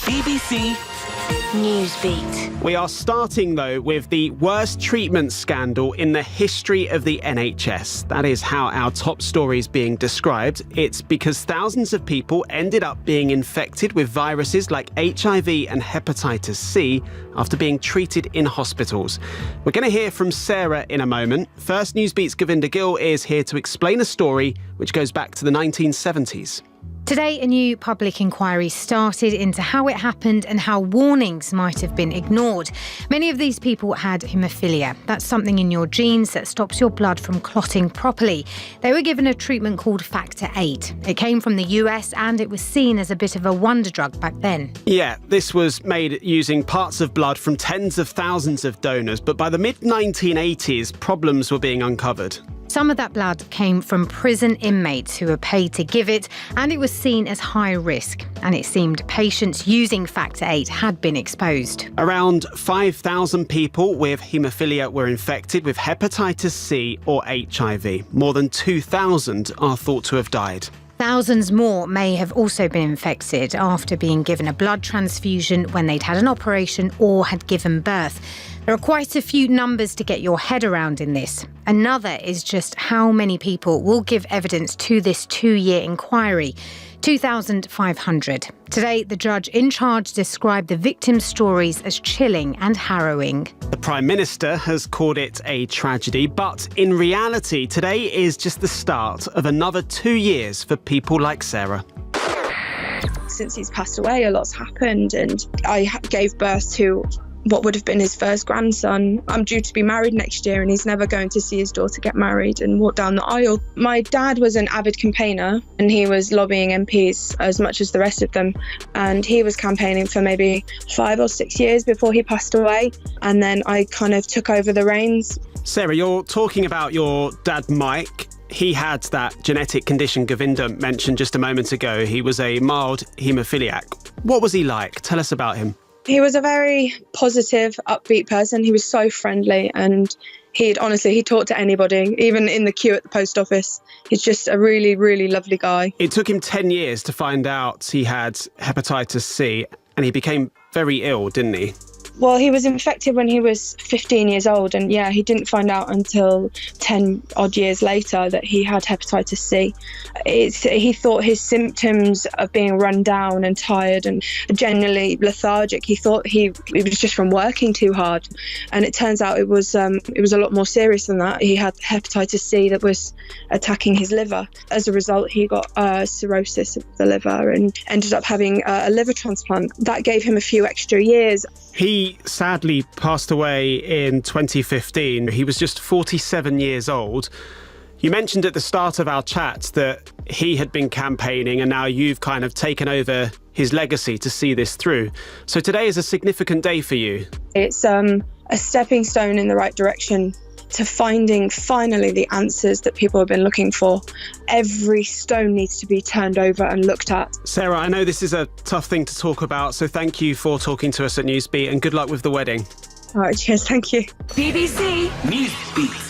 BBC Newsbeat. We are starting, though, with the worst treatment scandal in the history of the NHS. That is how our top story is being described. It's because thousands of people ended up being infected with viruses like HIV and hepatitis C after being treated in hospitals. We're going to hear from Sarah in a moment. First, Newsbeat's Govinda Gill is here to explain a story which goes back to the 1970s. Today, a new public inquiry started into how it happened and how warnings might have been ignored. Many of these people had haemophilia. That's something in your genes that stops your blood from clotting properly. They were given a treatment called Factor VIII. It came from the US and it was seen as a bit of a wonder drug back then. Yeah, this was made using parts of blood from tens of thousands of donors, but by the mid-1980s, problems were being uncovered. Some of that blood came from prison inmates who were paid to give it, and it was seen as high risk. And it seemed patients using Factor VIII had been exposed. Around 5,000 people with haemophilia were infected with hepatitis C or HIV. More than 2,000 are thought to have died. Thousands more may have also been infected after being given a blood transfusion when they'd had an operation or had given birth. There are quite a few numbers to get your head around in this. Another is just how many people will give evidence to this 2-year inquiry. 2,500. Today, the judge in charge described the victims' stories as chilling and harrowing. The Prime Minister has called it a tragedy, but in reality, today is just the start of another 2 years for people like Sarah. Since he's passed away, a lot's happened, and I gave birth to what would have been his first grandson. I'm due to be married next year and he's never going to see his daughter get married and walk down the aisle. My dad was an avid campaigner and he was lobbying MPs as much as the rest of them, and he was campaigning for maybe 5 or 6 years before he passed away, and then I kind of took over the reins. Sarah, you're talking about your dad Mike. He had that genetic condition Govinda mentioned just a moment ago. He was a mild haemophiliac. What was he like? Tell us about him. He was a very positive, upbeat person. He was so friendly, and he talked to anybody, even in the queue at the post office. He's just a really, really lovely guy. It took him 10 years to find out he had hepatitis C, and he became very ill, didn't he? Well, he was infected when he was 15 years old, and he didn't find out until 10 odd years later that he had hepatitis C. He thought his symptoms of being run down and tired and generally lethargic, he thought it was just from working too hard. And it turns out it was a lot more serious than that. He had hepatitis C that was attacking his liver. As a result, he got cirrhosis of the liver and ended up having a liver transplant. That gave him a few extra years. He sadly passed away in 2015. He was just 47 years old. You mentioned at the start of our chat that he had been campaigning and now you've kind of taken over his legacy to see this through. So today is a significant day for you. It's a stepping stone in the right direction to finding finally the answers that people have been looking for. Every stone needs to be turned over and looked at. Sarah, I know this is a tough thing to talk about, so thank you for talking to us at Newsbeat and good luck with the wedding. All right, cheers, thank you. BBC Newsbeat.